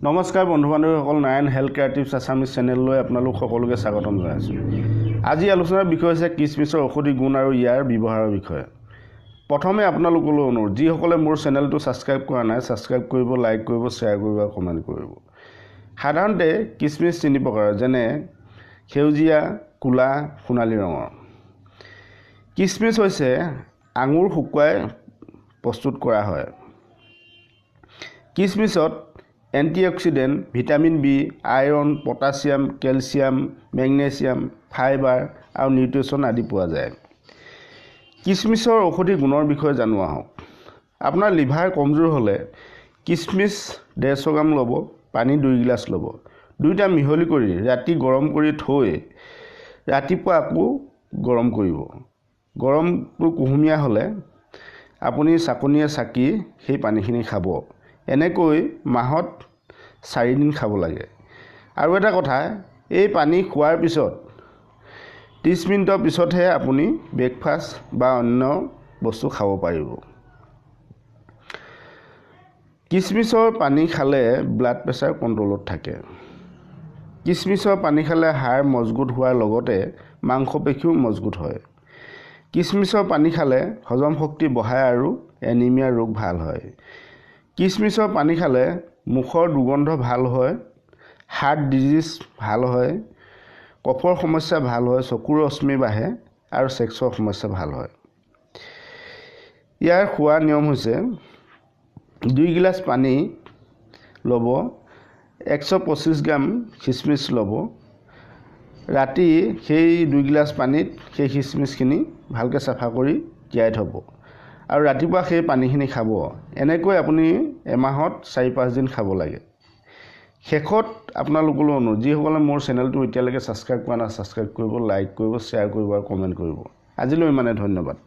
নমস্কাৰ বন্ধু বান্ধৱীসকল, Narayan health ক্ৰিয়েটিভছ Assamese চেনেললৈ আপোনালোক সকলোকে স্বাগতম জনাইছোঁ। আজি আলোচনাৰ বিষয় হৈছে কিচমিচৰ ঔষধি গুণ আৰু ইয়াৰ ব্যৱহাৰৰ বিষয়ে। প্ৰথমে আপোনালোকলৈ অনুৰোধ, যিসকলে মোৰ চেনেলটো ছাবস্ক্ৰাইব কৰা নাই, ছাবস্ক্ৰাইব কৰিব, লাইক কৰিব, শ্বেয়াৰ কৰিব আৰু কমেণ্ট কৰিব। সাধাৰণতে কিচমিচ তিনি প্ৰকাৰৰ, যেনে সেউজীয়া, ক'লা, সোণালী ৰঙৰ। কিচমিচ হৈছে আঙুৰ শুকুৱাই প্ৰস্তুত কৰা হয়। কিচমিচত antioxidant, vitamin B, iron, potassium, calcium, magnesium, fibre আৰু নিউট্ৰিশ্যন আদি পোৱা যায়। কিচমিচৰ ঔষধি গুণৰ বিষয়ে জানো আহক। আপোনাৰ লিভাৰ কমজোৰ হ'লে কিচমিচ 150 গ্ৰাম ল'ব, পানী 2 গিলাচ ল'ব। দুয়োটা মিহলি কৰি ৰাতি গৰম কৰি থৈ ৰাতিপুৱা আকৌ গৰম কৰিব। গৰমটো কুহুমীয়া হ'লে আপুনি চাকনিয়ে চাকি সেই পানীখিনি খাব। এনেকৈ মাহত 4 দিন খাব লাগে। আৰু এটা কথা, এই পানী খোৱাৰ পিছত 30 মিনিটৰ পিছতহে আপুনি ব্ৰেকফাষ্ট বা অন্য বস্তু খাব পাৰিব। কিচমিচৰ পানী খালে ব্লাড প্ৰেছাৰ কণ্ট্ৰলত থাকে। কিচমিচৰ পানী খালে হাড় মজবুত হোৱাৰ লগতে মাংসপেশীও মজবুত হয়। কিচমিচৰ পানী খালে হজম শক্তি বঢ়ায় আৰু এনিমিয়া ৰোগ ভাল হয়। কিচমিচৰ পানী খালে মুখৰ দুৰ্গন্ধ ভাল হয়, হাৰ্ট ডিজিজ ভাল হয়, কফৰ সমস্যা ভাল হয়, চকুৰ ৰশ্মি বাঢ়ে আৰু ছেক্সৰ সমস্যা ভাল হয়। ইয়াৰ খোৱাৰ নিয়ম হৈছে 2 গিলাচ পানী ল'ব, 125 গ্ৰাম কিচমিচ ল'ব। ৰাতি সেই 2 গিলাচ পানীত সেই কিচমিচখিনি ভালকৈ চাফা কৰি তিয়াই থ'ব আৰু ৰাতিপুৱা সেই পানীখিনি খাব। এনেকৈ আপুনি এমাহত 4-5 দিন খাব লাগে। শেষত আপোনালোকলৈ অনুৰোধ, যিসকলে মোৰ চেনেলটো এতিয়ালৈকে ছাবস্ক্ৰাইব কৰা নাই, ছাবস্ক্ৰাইব কৰিব, লাইক কৰিব, শ্বেয়াৰ কৰিব আৰু কমেণ্ট কৰিব। আজিলৈ ইমানে, ধন্যবাদ।